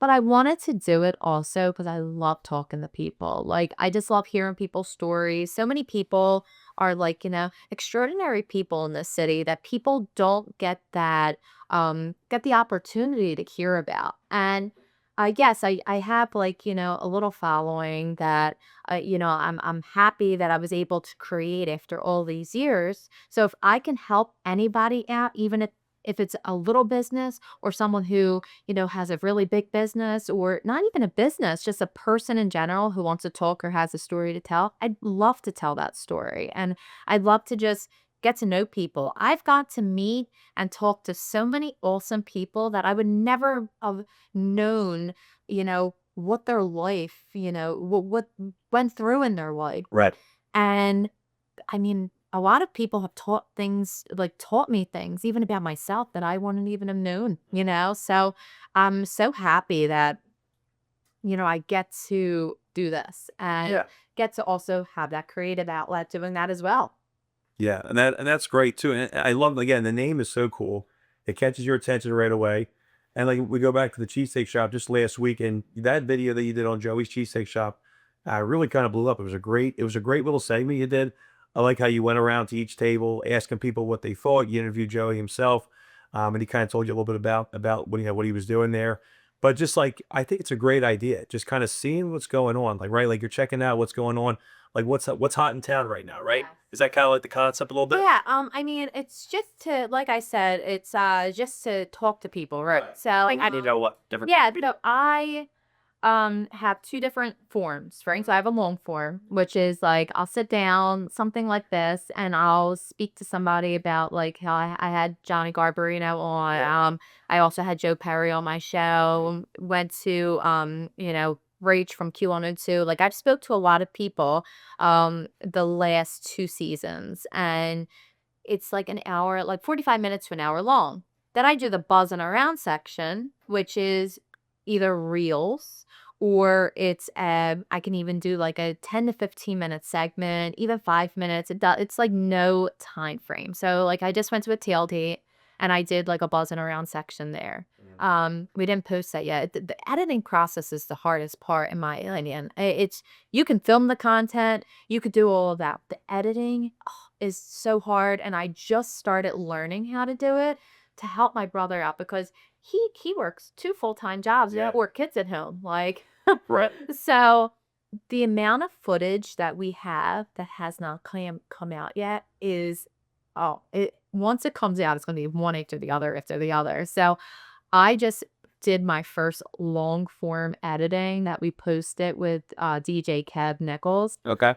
But I wanted to do it also because I love talking to people. Like, I just love hearing people's stories. So many people are like, extraordinary people in this city that people don't get the opportunity to hear about. And yes, I have like, a little following that I'm happy that I was able to create after all these years. So if I can help anybody out, even if it's a little business or someone who, has a really big business, or not even a business, just a person in general who wants to talk or has a story to tell, I'd love to tell that story. And I'd love to just get to know people. I've got to meet and talk to so many awesome people that I would never have known, what their life, what went through in their life. Right. And I mean, a lot of people have taught me things even about myself that I wouldn't even have known. So I'm so happy that, I get to do this and Yeah. get to also have that creative outlet doing that as well. Yeah, and that's great too. And I love again the name is so cool. It catches your attention right away. And like we go back to the cheesesteak shop just last week, and that video that you did on Joey's cheesesteak shop, really kind of blew up. It was a great little segment you did. I like how you went around to each table asking people what they thought. You interviewed Joey himself, and he kind of told you a little bit about what he was doing there. But just like I think it's a great idea, just kind of seeing what's going on, like right, like you're checking out what's going on, like what's hot in town right now, right? Yes. Is that kind of like the concept a little bit? Yeah, I mean, it's just to, like I said, it's just to talk to people, right? Right. So, I need to know what different. yeah, so I have two different forms, right? So I have a long form, which is like I'll sit down, something like this, and I'll speak to somebody about like how I had Johnny Garbarino on. Yeah. I also had Joe Perry on my show. Went to Rach from Q102. Like I've spoke to a lot of people the last 2 seasons, and it's like an hour, like 45 minutes to an hour long. Then I do the buzzing around section, which is either reels or it's I can even do like a 10 to 15-minute segment, even 5 minutes. It's like no time frame. So like I just went to a tailgate and I did like a buzzing around section there. We didn't post that yet. The editing process is the hardest part in my opinion. It's you can film the content, you could do all of that. The editing is so hard, and I just started learning how to do it to help my brother out because he works 2 full-time jobs, Yeah. or kids at home, like Right. so the amount of footage that we have that has not come out yet is it once it comes out, it's gonna be one after the other after the other. So I just did my first long form editing that we posted with DJ Kev Nichols, Okay.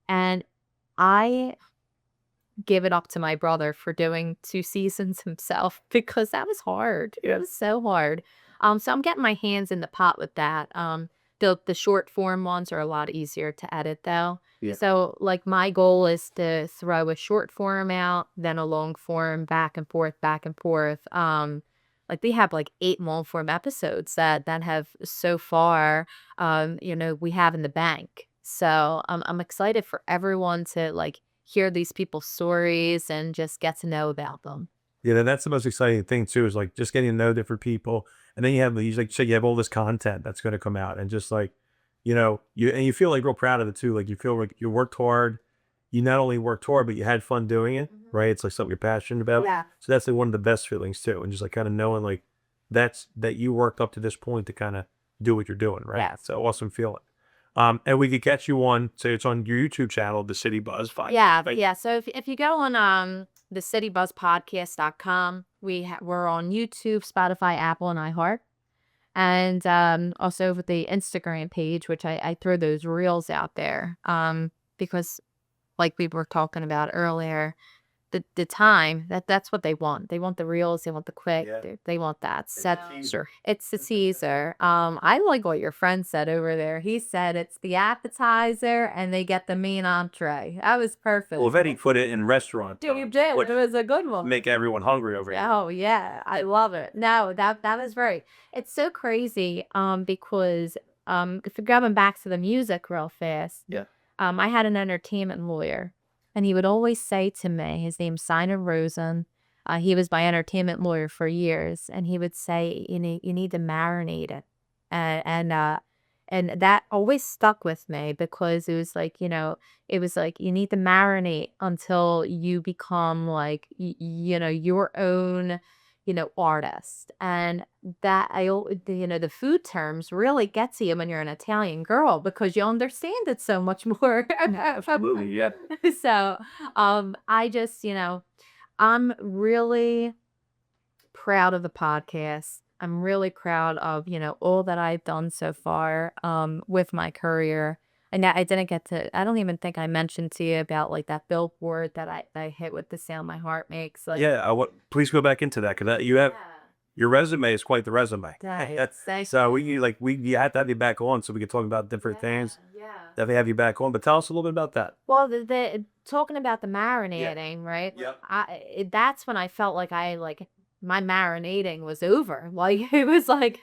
and I give it up to my brother for doing 2 seasons himself because that was hard. It was so hard. So I'm getting my hands in the pot with that. The short form ones are a lot easier to edit though. Yeah. So like my goal is to throw a short form out, then a long form, back and forth, back and forth. Like we have like 8 long form episodes that have so far, we have in the bank. So I'm excited for everyone to like hear these people's stories and just get to know about them. Yeah, that's the most exciting thing too, is like just getting to know different people. And then you have these, like you said, you have all this content that's going to come out, and just like, you feel like real proud of it too. Like you feel like you worked hard. You not only worked hard, but you had fun doing it, right? It's like something you're passionate about. Yeah. So that's like one of the best feelings too. And just like kind of knowing like that you worked up to this point to kind of do what you're doing, right? Yeah. So awesome feeling. And we could catch you on, so it's on your YouTube channel, The City Buzz. Fine. Yeah, Right? yeah. So if you go on the citybuzzpodcast.com, we're on YouTube, Spotify, Apple, and iHeart. And also with the Instagram page, which I throw those reels out there. Because like we were talking about earlier, the time that's what they want. They want the reels, they want the quick, Yeah. they want that. It's So a teaser. it's the teaser. I like what your friend said over there. He said it's the appetizer and they get the main entree. That was perfect. Well, Vetty put it in restaurant Dude, you terms, did. which It was a good one. make everyone hungry over here. Oh yeah, I love it. No, that was very. It's so crazy. Because if you're going back to the music real fast. Yeah. I had an entertainment lawyer, and he would always say to me, his name's Simon Rosen. He was my entertainment lawyer for years, and he would say, you need to marinate it, and that always stuck with me because it was like, you need to marinate until you become like, your own, artist. And that the food terms really get to you when you're an Italian girl because you understand it so much more. Absolutely, yeah. So, I just, I'm really proud of the podcast. I'm really proud of, all that I've done so far with my career. And I didn't get to, I don't even think I mentioned to you about like that billboard that I hit with The Sound My Heart Makes. Like, Yeah, please go back into that, because you have your resume is quite the resume. Thanks. So you have to have you back on so we can talk about different things. Yeah. Definitely have you back on, but tell us a little bit about that. Well, the talking about the marinating, right? Yep. That's when I felt like my marinating was over. Like it was like,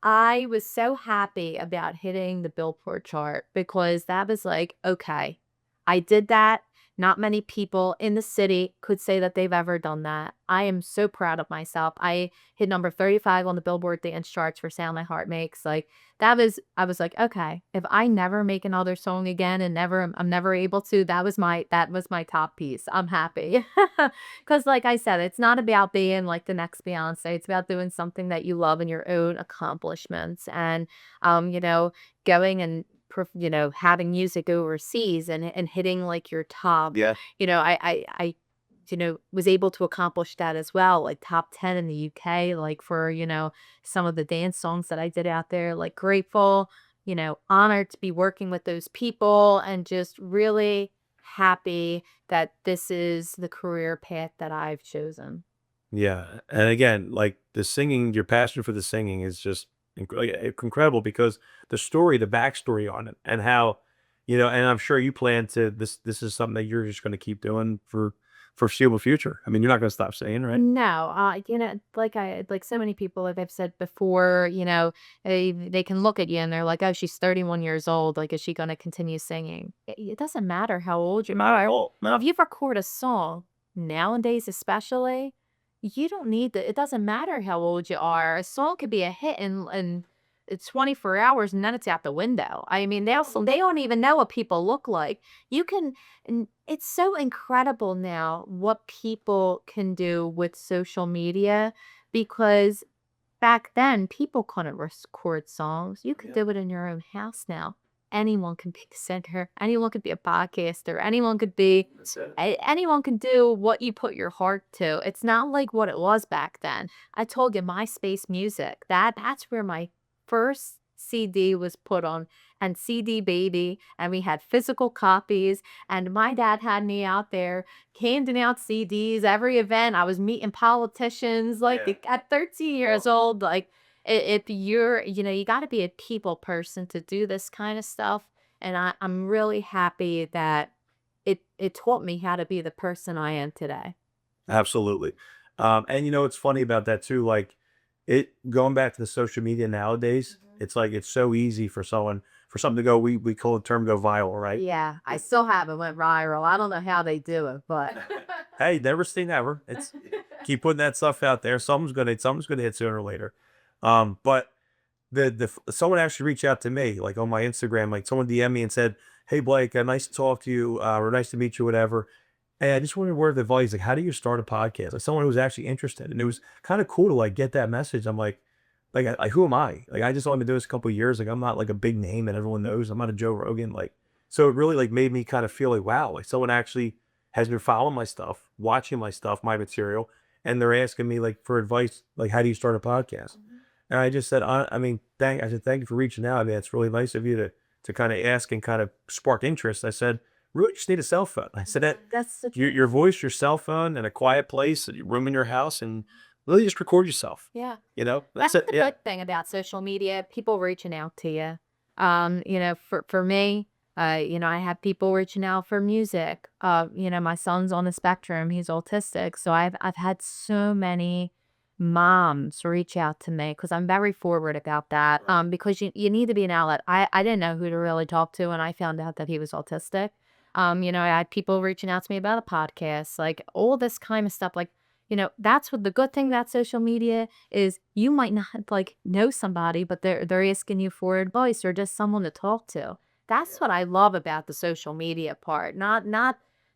I was so happy about hitting the Billboard chart because that was like, okay, I did that. Not many people in the city could say that they've ever done that. I am so proud of myself. I hit number 35 on the Billboard dance charts for Sound My Heart Makes. Like I was like, okay, if I never make another song again and I'm never able to, that was my top piece. I'm happy. Cause like I said, it's not about being like the next Beyonce. It's about doing something that you love and your own accomplishments and, going and having music overseas and hitting like your top. Yeah. I was able to accomplish that as well, like top 10 in the UK, like for, some of the dance songs that I did out there, like grateful, honored to be working with those people and just really happy that this is the career path that I've chosen. Yeah. And again, like the singing, your passion for the singing is just incredible, because the backstory on it, and how, and I'm sure you plan to, this is something that you're just going to keep doing for foreseeable future. I mean, you're not going to stop singing, right? No, like so many people like I've said before, they can look at you and they're like, "Oh, she's 31 years old. Like, is she gonna continue singing?" It doesn't matter how old you Not at all. are. If No. you record a song nowadays, especially, you don't need to. It doesn't matter how old you are. A song could be a hit in it's 24 hours and then it's out the window. I mean, they don't even know what people look like. You can and it's so incredible now what people can do with social media because back then people couldn't record songs. You could Yeah. do it in your own house now. Anyone can be a singer, anyone could be a podcaster, anyone could be That's it. anyone can do what you put your heart to. It's not like what it was back then. I told you MySpace music. That's where my first CD was put on and CD Baby, and we had physical copies, and my dad had me out there handing out CDs every event. I was meeting politicians like Yeah. at 13 years old. Like if you're, you got to be a people person to do this kind of stuff. And I'm really happy that it taught me how to be the person I am today. Absolutely. And it's funny about that too. Like it going back to the social media nowadays, it's like it's so easy for something to go. We call the term go viral, right? Yeah, I still haven't went viral. I don't know how they do it, but Hey, never say never. It's keep putting that stuff out there. Something's gonna hit sooner or later. But someone actually reached out to me, like on my Instagram, like someone DM me and said, "Hey Blake, nice to talk to you, or nice to meet you, whatever." And I just wanted a word of advice, like, how do you start a podcast? Like someone who was actually interested, and it was kind of cool to like get that message. I'm like, who am I? Like, I just only been doing this a couple of years. Like, I'm not like a big name that everyone knows. I'm not a Joe Rogan. Like, so it really like made me kind of feel like, wow, like someone actually has been following my stuff, watching my stuff, my material, and they're asking me like for advice, like, how do you start a podcast? And I just said, I mean, I said, thank you for reaching out. I mean, it's really nice of you to kind of ask and kind of spark interest. I said, really just need a cell phone. I said that that's the your voice, your cell phone, and a quiet place, your room in your house, and really just record yourself. yeah. That's That's it. the Yeah. good thing about social media, people reaching out to you. For me, I have people reaching out for music. My son's on the spectrum, he's autistic. So I've had so many moms reach out to me because I'm very forward about that. Because you need to be an outlet. I didn't know who to really talk to when I found out that he was autistic. I had people reaching out to me about a podcast, like all this kind of stuff. Like, that's what the good thing about social media is you might not like know somebody, but they're asking you for advice or just someone to talk to. That's what I love about the social media part. Not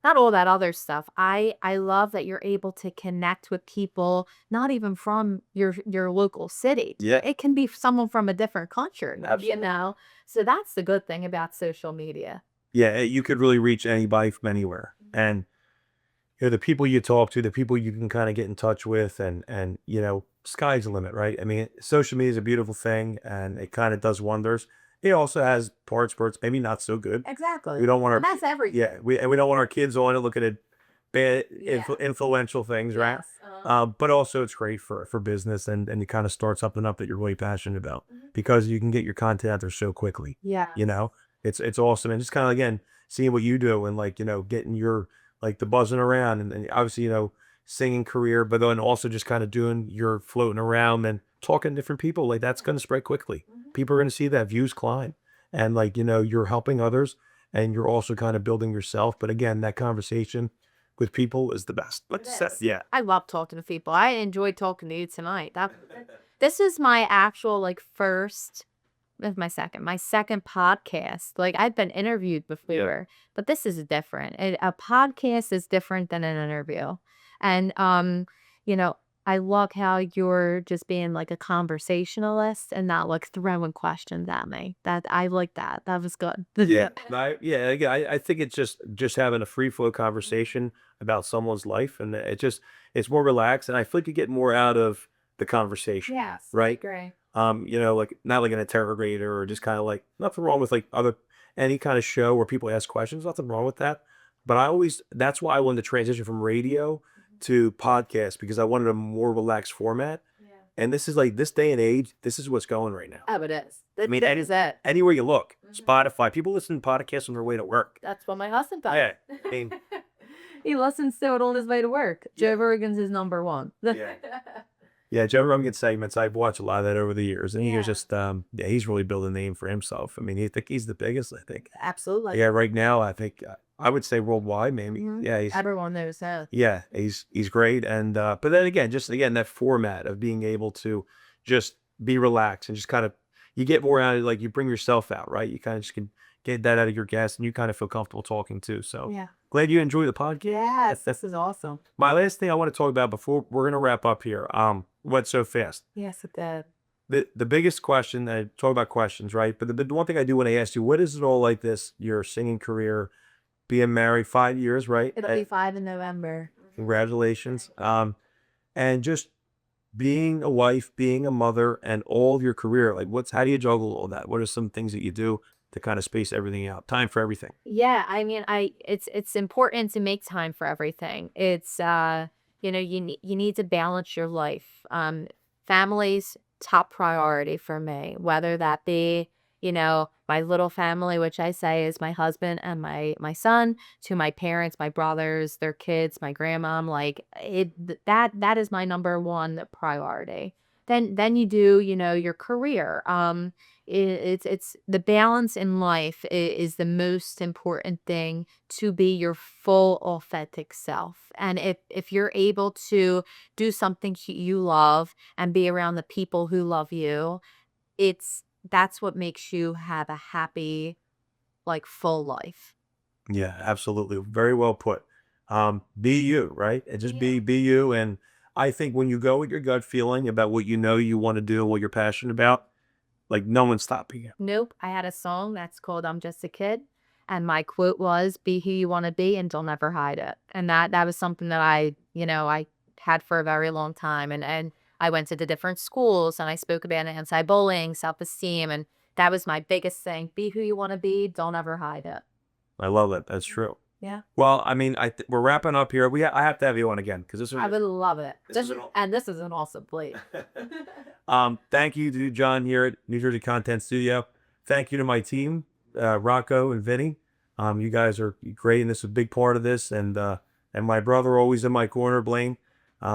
all that other stuff. I love that you're able to connect with people not even from your local city. Yeah. It can be someone from a different country, Absolutely. So that's the good thing about social media. Yeah. You could really reach anybody from anywhere, and the people you talk to, the people you can kind of get in touch with, and sky's the limit, right? I mean, social media is a beautiful thing, and it kind of does wonders. It also has parts where it's maybe not so good. Exactly. We don't want And that's everything. yeah, we don't want our kids on it looking at bad Yeah. influential things, right? Yes. But also it's great for business, and you kind of start something up that you're really passionate about because you can get your content out there so quickly. Yeah. It's awesome, and just kind of again seeing what you do and like getting your like the buzzing around, and obviously singing career, but then also just kind of doing your floating around and talking to different people, like that's going to spread quickly. People are going to see that, views climb, and like you're helping others, and you're also kind of building yourself. But again, that conversation with people is the best. But yeah. I love talking to people. I enjoyed talking to you tonight. This is my actual my second podcast. Like I've been interviewed before, but this is different. A podcast is different than an interview. And I love how you're just being like a conversationalist and not like throwing questions at me. That I like that. That was good. Yeah. Yeah, again, I think it's just having a free flow conversation about someone's life, and it's more relaxed, and I feel like you get more out of the conversation. Yes. Right? Great. Like not like an interrogator, or just kind of like nothing wrong with like any kind of show where people ask questions, nothing wrong with that. But that's why I wanted to transition from radio to podcast, because I wanted a more relaxed format. Yeah. And this is like this day and age, this is what's going right now. Oh, it is. I mean, That is it. anywhere you look, Spotify, people listen to podcasts on their way to work. That's what my husband does. Yeah, I mean, He listens to it on his way to work. Joe Rogan's his number one. Yeah. Yeah, Joe Rogan segments. I've watched a lot of that over the years, and he was Yeah. just, yeah, he's really built a name for himself. I mean, I think he's the biggest. I think. Absolutely. Yeah, right now, I think I would say worldwide, maybe. Mhm. Yeah, Everyone knows that. yeah, he's great, and but then again, just again that format of being able to just be relaxed and just kind of you get more out of like you bring yourself out, right? You kind of just can get that out of your guests, and you kind of feel comfortable talking too. So Yeah. glad you enjoy the podcast. Yes, this is awesome. My last thing I want to talk about before we're gonna wrap up here, went so fast. Yes, it did. The biggest question, I talk about questions, right? But the one thing I do want to ask you, what is it all like this, your singing career, being married 5 years, right? It'll be 5 in November. Congratulations. And just being a wife, being a mother, and all of your career, like how do you juggle all that? What are some things that you do to kind of space everything out? Time for everything. Yeah, I mean, it's important to make time for everything. It's you need to balance your life. Family's top priority for me, whether that be, my little family, which I say is my husband and my son, to my parents, my brothers, their kids, my grandmom, like that is my number one priority. Then you do, your career. It's the balance in life is the most important thing to be your full authentic self. And if you're able to do something you love and be around the people who love you, that's what makes you have a happy, like, full life. Yeah, absolutely. Very well put. Be you, right? And just Yeah. be you. And I think when you go with your gut feeling about what you know you want to do, what you're passionate about, like no one's stopping you. Nope. I had a song that's called "I'm Just a Kid," and my quote was, "Be who you want to be and don't ever hide it." And that was something that I had for a very long time. And I went to the different schools and I spoke about anti-bullying, self-esteem, and that was my biggest thing. Be who you want to be, don't ever hide it. I love it. That's true. Yeah. Well, I mean, we're wrapping up here. I have to have you on again because this was I would love it. This is an And this is an awesome plate. Thank you to John here at New Jersey Content Studio. Thank you to my team, Rocco and Vinny. You guys are great, and this is a big part of this. And my brother always in my corner, Blaine.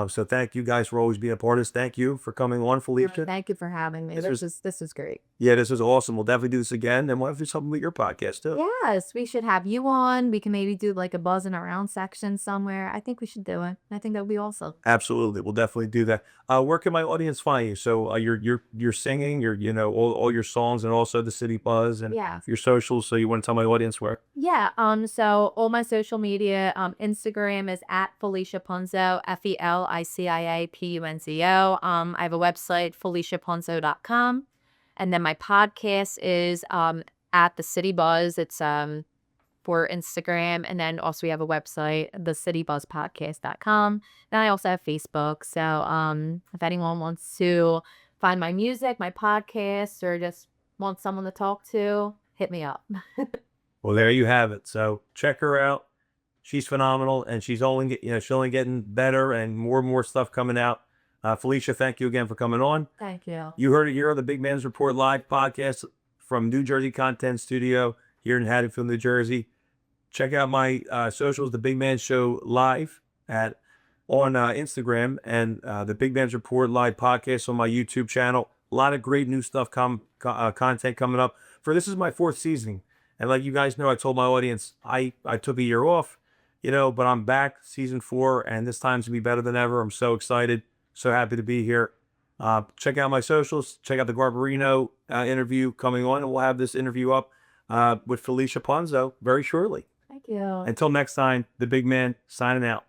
So thank you guys for always being a part of this. Thank you for coming on, Felicia. Thank you for having me. This is great. Yeah, this was awesome. We'll definitely do this again, and we'll have to do something with your podcast too. Yes, we should have you on. We can maybe do like a buzzing around section somewhere. I think we should do it. I think that would be awesome. Absolutely, we'll definitely do that. Where can my audience find you? So you're singing, all your songs, and also the City Buzz and Yeah. your socials. So you want to tell my audience where? Yeah. So all my social media, Instagram is at Felicia Punzo, FELICIAPUNZO. I have a website, FeliciaPunzo.com. And then my podcast is at the City Buzz. It's for Instagram. And then also we have a website, thecitybuzzpodcast.com. Then I also have Facebook. So if anyone wants to find my music, my podcast, or just want someone to talk to, hit me up. Well, there you have it. So check her out. She's phenomenal, and she's only getting better and more stuff coming out. Felicia, thank you again for coming on. Thank you. You heard it here on the Big Man's Report Live podcast from New Jersey Content Studio here in Haddonfield, New Jersey. Check out my socials, The Big Man Show Live on Instagram, and the Big Man's Report Live podcast on my YouTube channel. A lot of great new stuff content coming up. This is my 4th season. And like you guys know, I told my audience, I took a year off, but I'm back, season 4, and this time's gonna be better than ever. I'm so excited. So happy to be here. Check out my socials. Check out the Garbarino interview coming on, and we'll have this interview up with Felicia Punzo very shortly. Thank you. Until next time, the Big Man signing out.